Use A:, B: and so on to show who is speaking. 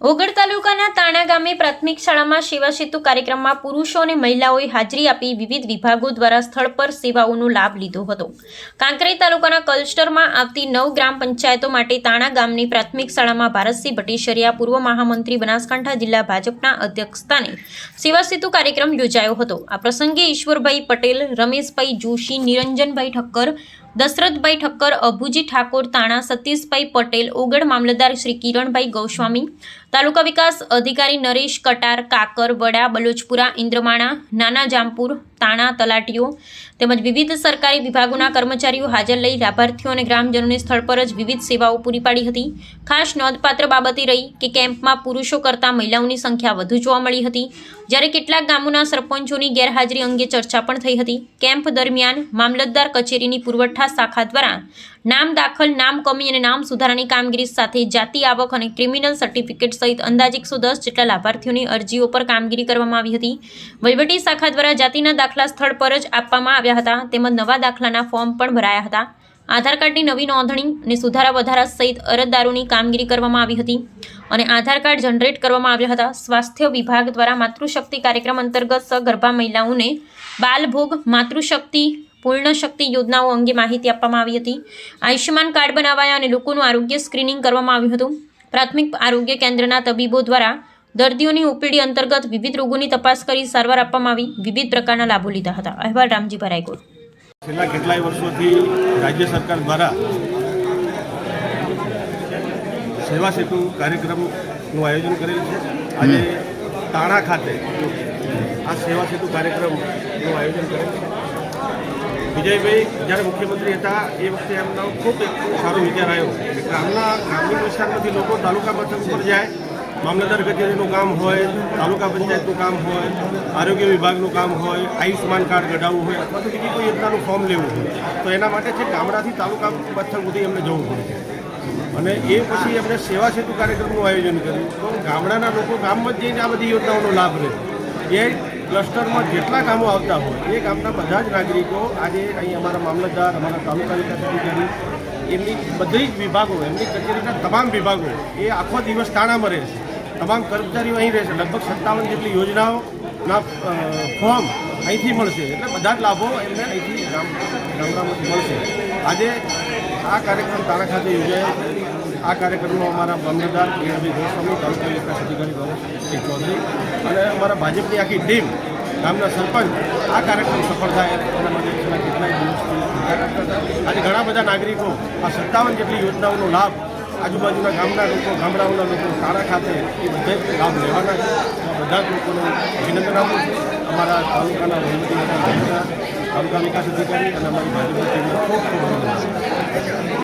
A: ઓગળ તાલુકાના તાણા ગામે પ્રાથમિક શાળામાં સેવા સેતુ કાર્યક્રમમાં પુરુષો અને મહિલાઓએ હાજરી આપી વિવિધ વિભાગો દ્વારા સ્થળ પર સેવાઓનો લાભ લીધો હતો। કાંકરેજ તાલુકાના ક્લસ્ટરમાં આવતી 9 ગ્રામ પંચાયતો માટે તાણા ગામની પ્રાથમિક શાળામાં ભારતસિંહ ભટ્ટીસરિયા પૂર્વ મહામંત્રી બનાસકાંઠા જિલ્લા ભાજપના અધ્યક્ષસ્થાને સેવા સેતુ કાર્યક્રમ યોજાયો હતો। આ પ્રસંગે ઈશ્વરભાઈ પટેલ, રમેશભાઈ જોશી, નિરંજનભાઈ ઠક્કર, દશરથભાઈ ઠક્કર, અભુજી ઠાકોર તાણા, સતીશભાઈ પટેલ, ઓગળ મામલતદાર શ્રી કિરણભાઈ ગોસ્વામી, તાલુકા વિકાસ અધિકારી નરેશ કટાર, કાકર, વડા, બલોચપુરા, ઇન્દ્રમાણા, નાના જામપુર, તાણા તલાટીઓ તેમજ વિવિધ સરકારી વિભાગોના કર્મચારીઓ હાજર લઈ લાભાર્થીઓ અને ગ્રામજનોને સ્થળ પર જ વિવિધ સેવાઓ પૂરી પાડી હતી। ખાસ નોંધપાત્ર બાબત રહી કે કેમ્પમાં પુરુષો કરતાં મહિલાઓની સંખ્યા વધુ જોવા મળી હતી, જ્યારે કેટલાક ગામોના સરપંચોની ગેરહાજરી અંગે ચર્ચા પણ થઈ હતી। કેમ્પ દરમિયાન મામલતદાર કચેરીની પુરવઠા શાખા દ્વારા નામ દાખલ, નામ કમી અને નામ સુધારાની કામગીરી સાથે જાતિ, આવક અને ક્રિમિનલ સર્ટિફિકેટ સહિત અંદાજે 110 જેટલા લાભાર્થીઓની અરજીઓ પર કામગીરી કરવામાં આવી હતી। વહીવટી શાખા દ્વારા જાતિના દાખલા સ્થળ પર જ આપવામાં આવ્યા હતા તેમજ નવા દાખલાના ફોર્મ પણ ભરાયા હતા। આધાર કાર્ડની નવી નોંધણી અને સુધારા વધારા સહિત અરજદારોની કામગીરી કરવામાં આવી હતી અને આધાર કાર્ડ જનરેટ કરવામાં આવ્યા હતા। સ્વાસ્થ્ય વિભાગ દ્વારા માતૃશક્તિ કાર્યક્રમ અંતર્ગત સગર્ભા મહિલાઓને બાલભોગ, માતૃશક્તિ, પૂર્ણ શક્તિ યોજનાઓ અંગે માહિતી આપવામાં આવી હતી। આયુષ્યમાન કાર્ડ બનાવાયા અને લોકોનું આરોગ્ય સ્ક્રીનિંગ કરવામાં આવ્યું હતું। પ્રાથમિક આરોગ્ય કેન્દ્રના તબીબો દ્વારા દર્દીઓની ઓપીડી અંતર્ગત વિવિધ રોગોની તપાસ કરી સારવાર આપવામાં આવી વિવિધ પ્રકારના લાભો લીધા હતા। અહેવાલ રામજીભાઈ રાયકોટ।
B: છેલ્લા કેટલાય વર્ષોથી રાજ્ય સરકાર દ્વારા સેવા સેતુ કાર્યક્રમનું આયોજન કરેલ છે। આજે તાણા ખાતે આ સેવા સેતુ કાર્યક્રમનું આયોજન કરેલ છે। વિજયભાઈ જ્યારે મુખ્યમંત્રી હતા એ વખતે એમનો ખૂબ એક સારો વિચાર આવ્યો કે ગ્રામીણ વિસ્તારમાંથી લોકો તાલુકા મથક પર જાય, મામલતદાર કચેરીનું કામ હોય, તાલુકા પંચાયતનું કામ હોય, આરોગ્ય વિભાગનું કામ હોય, આયુષ્યમાન કાર્ડ કઢાવવું હોય અથવા તો બીજી કોઈ યોજનાનું ફોર્મ લેવું હોય તો એના માટે છે ગામડાથી તાલુકા મથક સુધી એમને જવું પડે અને એ પછી એમને સેવા સેતુ કાર્યક્રમનું આયોજન કર્યું તો ગામડાના લોકો ગામમાં જ જઈને આ બધી યોજનાઓનો લાભ લે। એ ક્લસ્ટરમાં જેટલા કામો આવતા હોય એ ગામના બધા જ નાગરિકો આજે અહીં અમારા મામલતદાર, અમારા તાલુકા વિકાસ અધિકારી, એમની બધી જ વિભાગો, એમની કચેરીના તમામ વિભાગો એ આખો દિવસ તાણામાં રહેશે। તમામ કર્મચારીઓ અહીં રહેશે। લગભગ 57 જેટલી યોજનાઓના ફોર્મ અહીંથી મળશે એટલે બધા જ લાભો એમને અહીંથી ગામડામાંથી મળશે। આજે આ કાર્યક્રમ તાણા ખાતે યોજાયો। આ કાર્યક્રમમાં અમારા મામલતદાર કિરણભાઈ ગોસ્વામી, તાલુકા વિકાસ અધિકારી ગૌરવસિંહ ચૌધરી અને અમારા ભાજપની આખી ટીમ, ગામના સરપંચ આ કાર્યક્રમ સફળ થાય એના માટે છેલ્લા કેટલાય દિવસથી આજે ઘણા બધા નાગરિકો આ 57 જેટલી યોજનાઓનો લાભ આજુબાજુના ગામના લોકો, ગામડાઓના લોકો તાણા ખાતે એ બધા લાભ લેવાના છે। બધા જ લોકોને અભિનંદન આપું છું। અમારા તાલુકાના વહીવટી તાલુકા વિકાસ અધિકારી અને અમારી ભાજપની ટીમને ખૂબ ખૂબ અભિનંદન।